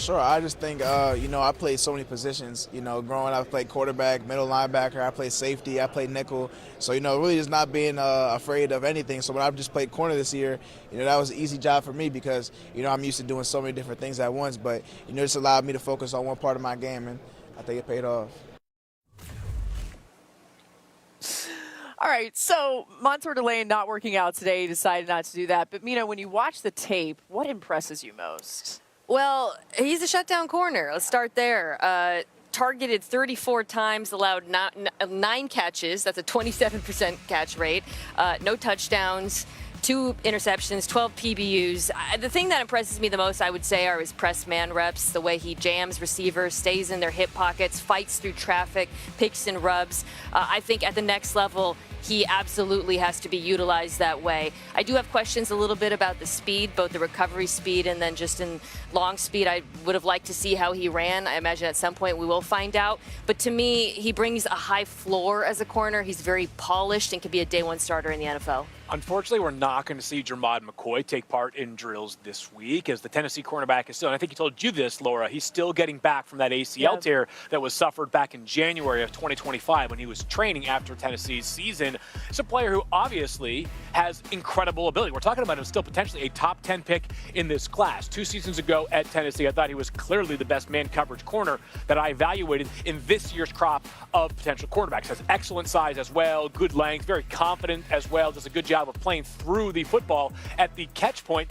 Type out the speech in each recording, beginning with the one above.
Sure. I just think, I played so many positions. Growing up, I played quarterback, middle linebacker, I played safety, I played nickel. So, really just not being afraid of anything. So when I just played corner this year, that was an easy job for me because, I'm used to doing so many different things at once. But, this allowed me to focus on one part of my game, and I think it paid off. All right, so Montour Delane not working out today, he decided not to do that. But, Mina, when you watch the tape, what impresses you most? Well, he's a shutdown corner. Let's start there. Targeted 34 times, allowed 9 catches. That's a 27% catch rate. No touchdowns, 2 interceptions, 12 PBUs. The thing that impresses me the most, I would say, are his press man reps, the way he jams receivers, stays in their hip pockets, fights through traffic, picks and rubs. I think at the next level, he absolutely has to be utilized that way. I do have questions a little bit about the speed, both the recovery speed and then just in long speed. I would have liked to see how he ran. I imagine at some point we will find out. But to me, he brings a high floor as a corner. He's very polished and can be a day one starter in the NFL. Unfortunately, we're not going to see Jermod McCoy take part in drills this week as the Tennessee cornerback is still, and I think he told you this, Laura, he's still getting back from that ACL tear that was suffered back in January of 2025 when he was training after Tennessee's season. It's a player who obviously has incredible ability. We're talking about him still potentially a top 10 pick in this class. 2 seasons ago at Tennessee, I thought he was clearly the best man coverage corner that I evaluated in this year's crop of potential quarterbacks. Has excellent size as well, good length, very confident as well, does a good job of playing through the football at the catch point.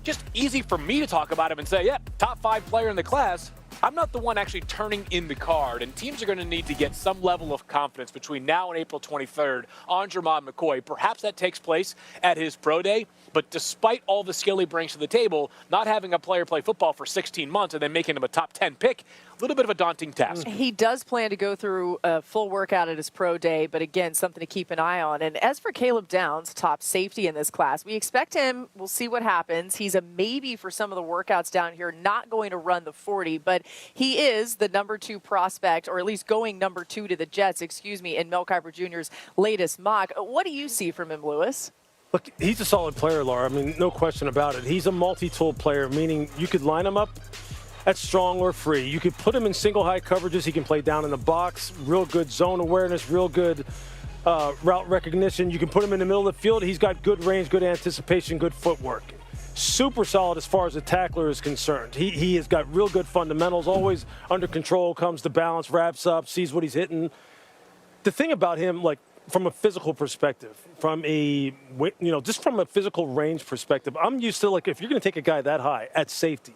Just easy for me to talk about him and say, yeah, top 5 player in the class. I'm not the one actually turning in the card, and teams are going to need to get some level of confidence between now and April 23rd on Jermod McCoy. Perhaps that takes place at his pro day, but despite all the skill he brings to the table, not having a player play football for 16 months and then making him a top 10 pick, a little bit of a daunting task. He does plan to go through a full workout at his pro day, but again, something to keep an eye on. And as for Caleb Downs, top safety in this class, we expect him, we'll see what happens. He's a maybe for some of the workouts down here, not going to run the 40, but he is the number 2 prospect, or at least going number 2 to the Jets, in Mel Kiper Jr.'s latest mock. What do you see from him, Lewis? Look, he's a solid player, Laura. I mean, no question about it. He's a multi-tool player, meaning you could line him up at strong or free. You could put him in single high coverages. He can play down in the box, real good zone awareness, real good route recognition. You can put him in the middle of the field. He's got good range, good anticipation, good footwork. Super solid as far as the tackler is concerned. He has got real good fundamentals, always under control, comes to balance, wraps up, sees what he's hitting. The thing about him, like, from a physical perspective, just from a physical range perspective, I'm used to, like, if you're going to take a guy that high at safety,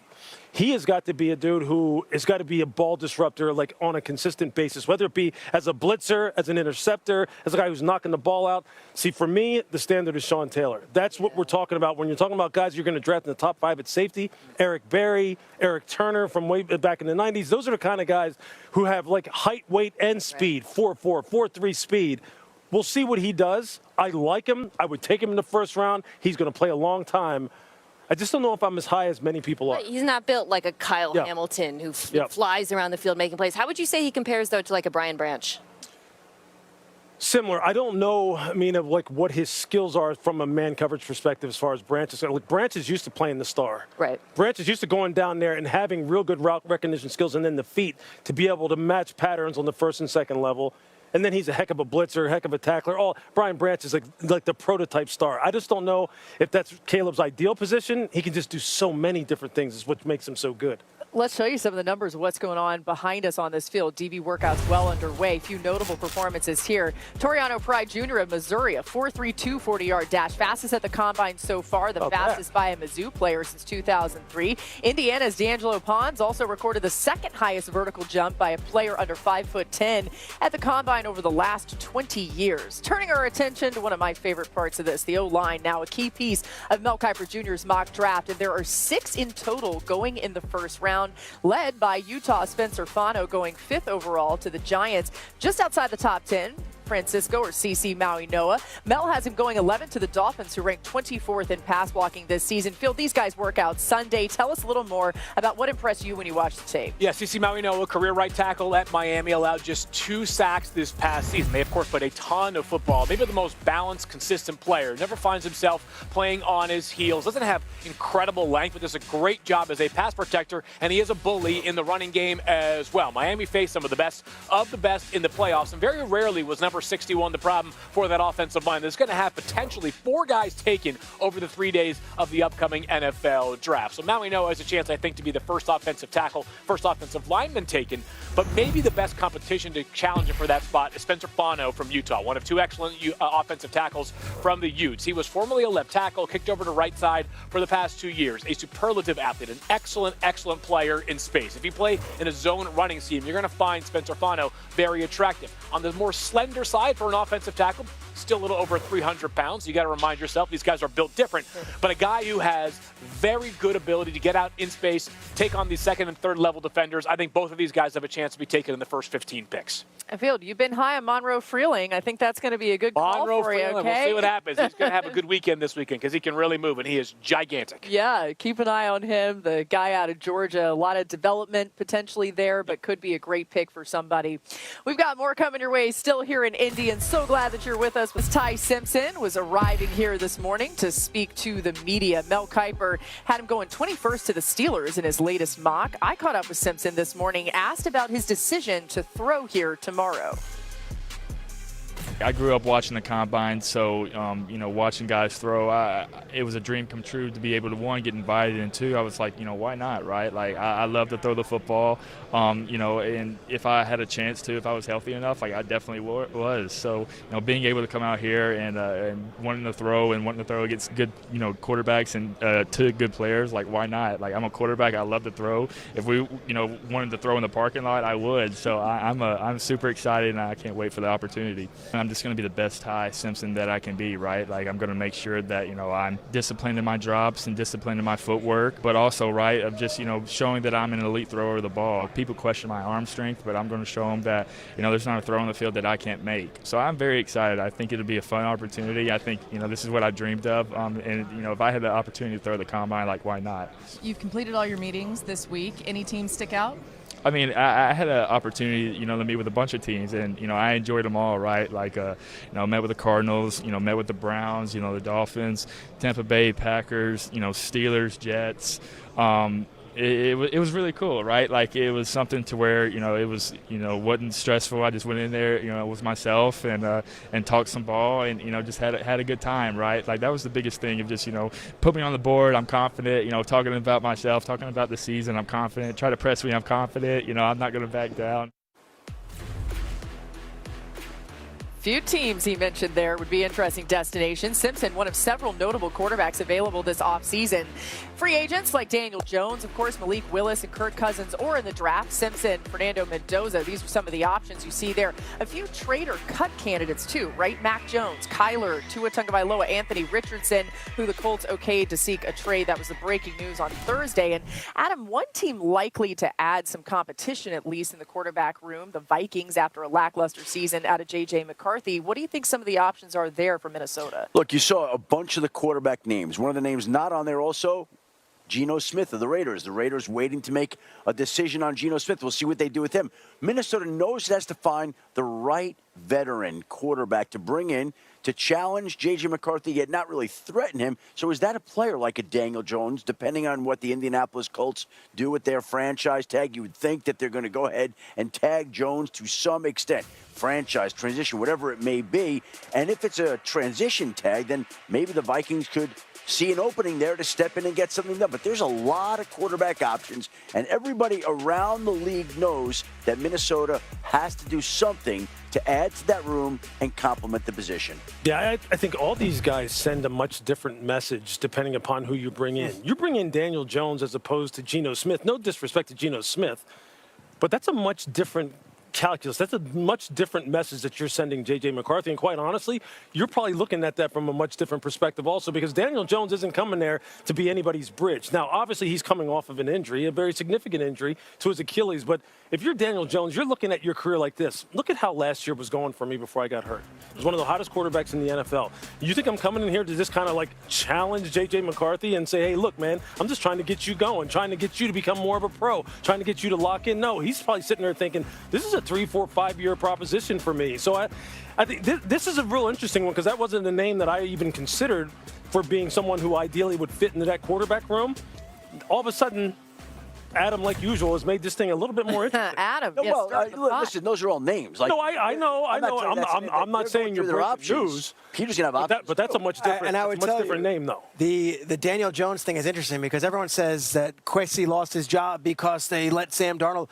he has got to be a dude who has got to be a ball disruptor, like, on a consistent basis, whether it be as a blitzer, as an interceptor, as a guy who's knocking the ball out. See, for me, the standard is Sean Taylor. That's what we're talking about. When you're talking about guys you're going to draft in the top 5 at safety, Eric Berry, Eric Turner from way back in the 90s, those are the kind of guys who have, like, height, weight, and speed, 4.4, 4.3 speed. We'll see what he does. I like him. I would take him in the first round. He's going to play a long time. I just don't know if I'm as high as many people are. He's not built like a Kyle Hamilton who flies around the field making plays. How would you say he compares, though, to like a Brian Branch? Similar. I don't know, of like what his skills are from a man coverage perspective as far as Branch is. Like, Branch is used to playing the star. Right. Branch is used to going down there and having real good route recognition skills and then the feet to be able to match patterns on the first and second level. And then he's a heck of a blitzer, heck of a tackler. Brian Branch is like the prototype star. I just don't know if that's Caleb's ideal position. He can just do so many different things, is what makes him so good. Let's show you some of the numbers of what's going on behind us on this field. DB workouts well underway. A few notable performances here. Toriano Pride Jr. of Missouri, a 4.32 40-yard dash. Fastest at the combine so far, the fastest by a Mizzou player since 2003. Indiana's D'Angelo Pons also recorded the 2nd highest vertical jump by a player under 5'10" at the combine over the last 20 years. Turning our attention to one of my favorite parts of this, the O-line, now a key piece of Mel Kiper Jr.'s mock draft, and there are 6 in total going in the first round, led by Utah Spencer Fano going 5th overall to the Giants, just outside the top 10. Francisco, or CC Maui Noah. Mel has him going 11th to the Dolphins, who ranked 24th in pass blocking this season. Phil, these guys work out Sunday. Tell us a little more about what impressed you when you watched the tape. Yeah, CC Maui Noah, career right tackle at Miami, allowed just 2 sacks this past season. They, of course, played a ton of football. Maybe the most balanced, consistent player. Never finds himself playing on his heels. Doesn't have incredible length, but does a great job as a pass protector, and he is a bully in the running game as well. Miami faced some of the best in the playoffs, and very rarely was number 61 the problem for that offensive line. There's going to have potentially 4 guys taken over the 3 days of the upcoming NFL draft. So Maui Noah has a chance, I think, to be the first offensive tackle, first offensive lineman taken, but maybe the best competition to challenge him for that spot is Spencer Fano from Utah, one of 2 excellent offensive tackles from the Utes. He was formerly a left tackle, kicked over to right side for the past 2 years. A superlative athlete, an excellent player in space. If you play in a zone running scheme, you're going to find Spencer Fano very attractive. On the more slender side for an offensive tackle, still a little over 300 pounds. You got to remind yourself these guys are built different, but a guy who has very good ability to get out in space, take on these second and third level defenders. I think both of these guys have a chance to be taken in the first 15 picks. Field, you've been high on Monroe Freeling. I think that's going to be a good call for you, okay? We'll see what happens. He's going to have a good weekend this weekend because he can really move, and he is gigantic. Yeah, keep an eye on him. The guy out of Georgia, a lot of development potentially there, but could be a great pick for somebody. We've got more coming your way still here in Indy, and so glad that you're with us. Ty Simpson was arriving here this morning to speak to the media. Mel Kiper had him going 21st to the Steelers in his latest mock. I caught up with Simpson this morning, asked about his decision to throw here tomorrow. I grew up watching the combine, so watching guys throw, it was a dream come true to be able to, 1, get invited, and 2, I was like, why not, right? Like, I love to throw the football, and if I had a chance to, if I was healthy enough, like, I definitely was. So, being able to come out here and wanting to throw against good, quarterbacks and 2 good players, like, why not? Like, I'm a quarterback. I love to throw. If we, wanted to throw in the parking lot, I would. So I'm super excited, and I can't wait for the opportunity. I'm just going to be the best Ty Simpson that I can be, right? Like, I'm going to make sure that, I'm disciplined in my drops and disciplined in my footwork, but also, right, of just, showing that I'm an elite thrower of the ball. People question my arm strength, but I'm going to show them that, there's not a throw on the field that I can't make. So I'm very excited. I think it'll be a fun opportunity. I think, this is what I dreamed of. And, if I had the opportunity to throw the combine, like, why not? You've completed all your meetings this week. Any teams stick out? I mean, I had an opportunity, to meet with a bunch of teams, and, I enjoyed them all, right? Like, met with the Cardinals, met with the Browns, the Dolphins, Tampa Bay, Packers, Steelers, Jets. It was really cool, right? Like, it was something to where, it was, wasn't stressful. I just went in there, with myself and talked some ball and, just had a good time, right? Like, that was the biggest thing of just, put me on the board. I'm confident, talking about myself, talking about the season. I'm confident. Try to press me. I'm confident. I'm not going to back down. Few teams he mentioned there would be interesting destinations. Simpson, one of several notable quarterbacks available this offseason. Free agents like Daniel Jones, of course, Malik Willis and Kirk Cousins, or in the draft, Simpson, Fernando Mendoza. These are some of the options you see there. A few trade or cut candidates too, right? Mac Jones, Kyler, Tua Tagovailoa, Anthony Richardson, who the Colts okayed to seek a trade. That was the breaking news on Thursday. And Adam, one team likely to add some competition, at least in the quarterback room, the Vikings, after a lackluster season out of JJ McCarthy. What do you think some of the options are there for Minnesota? Look, you saw a bunch of the quarterback names. One of the names not on there also, Geno Smith of the Raiders. The Raiders waiting to make a decision on Geno Smith. We'll see what they do with him. Minnesota knows it has to find the right veteran quarterback to bring in to challenge JJ McCarthy, yet not really threaten him. So is that a player like a Daniel Jones, depending on what the Indianapolis Colts do with their franchise tag? You would think that they're going to go ahead and tag Jones to some extent. Franchise, transition, whatever it may be. And if it's a transition tag, then maybe the Vikings could see an opening there to step in and get something done. But there's a lot of quarterback options, and everybody around the league knows that Minnesota has to do something to add to that room and complement the position. Yeah, I think all these guys send a much different message depending upon who you bring in. You bring in Daniel Jones as opposed to Geno Smith. No disrespect to Geno Smith, but that's a much different calculus. That's a much different message that you're sending JJ McCarthy. And quite honestly, you're probably looking at that from a much different perspective also, because Daniel Jones isn't coming there to be anybody's bridge. Now, obviously, he's coming off of an injury, a very significant injury to his Achilles. But if you're Daniel Jones, you're looking at your career like this. Look at how last year was going for me before I got hurt. I was one of the hottest quarterbacks in the NFL. You think I'm coming in here to just kind of like challenge JJ McCarthy and say, hey, look, man, I'm just trying to get you going, trying to get you to become more of a pro, trying to get you to lock in? No, he's probably sitting there thinking, this is a 3, 4, 5-year proposition for me. So I think this is a real interesting one, because that wasn't a name that I even considered for being someone who ideally would fit into that quarterback room. All of a sudden, Adam, like usual, has made this thing a little bit more interesting. Adam, No, yes, well, listen, those are all names. Like, No, I know. I'm not saying you're breaking news. Peter's gonna have options. But that's a much different, and I would tell different you, name, though. The Daniel Jones thing is interesting, because everyone says that Kwesi lost his job because they let Sam Darnold.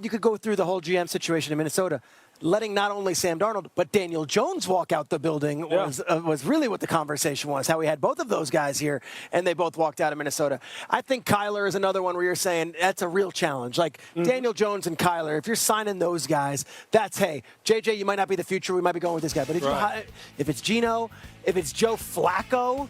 You could go through the whole GM situation in Minnesota. Letting not only Sam Darnold, but Daniel Jones walk out the building was really what the conversation was, how we had both of those guys here, and they both walked out of Minnesota. I think Kyler is another one where you're saying that's a real challenge. Like Daniel Jones and Kyler, if you're signing those guys, that's, hey, JJ, you might not be the future. We might be going with this guy. But if it's Geno, if it's Joe Flacco,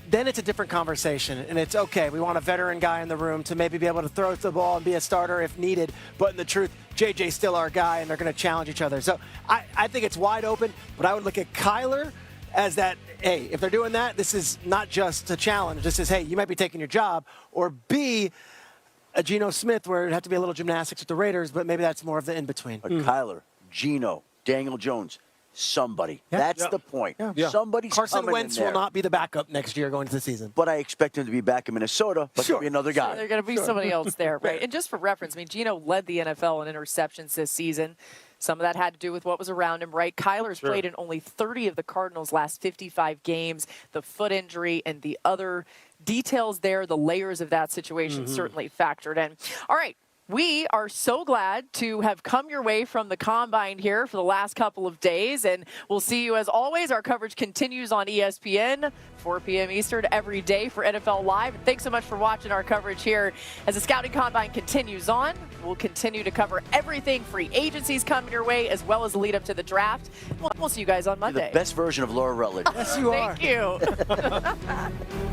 then it's a different conversation, and it's okay. We want a veteran guy in the room to maybe be able to throw the ball and be a starter if needed. But in the truth, JJ's still our guy, and they're going to challenge each other. So I think it's wide open, but I would look at Kyler as that, hey, if they're doing that, this is not just a challenge. This is, hey, you might be taking your job. Or B, a Geno Smith, where it'd have to be a little gymnastics with the Raiders, but maybe that's more of the in-between. Kyler, Geno, Daniel Jones. Somebody. That's the point. Somebody's Carson coming Wentz in there. will not be the backup next year going into the season. But I expect him to be back in Minnesota, but there'll be another guy. There's going to be somebody else there, right? And just for reference, I mean, Geno led the NFL in interceptions this season. Some of that had to do with what was around him, right? Kyler's played in only 30 of the Cardinals' last 55 games. The foot injury and the other details there, the layers of that situation certainly factored in. All right. We are so glad to have come your way from the Combine here for the last couple of days, and we'll see you as always. Our coverage continues on ESPN, 4 p.m. Eastern every day for NFL Live. And thanks so much for watching our coverage here as the Scouting Combine continues on. We'll continue to cover everything free agencies coming your way, as well as the lead up to the draft. We'll see you guys on Monday. You're the best version of Laura Rutledge. Yes, you are. Thank you.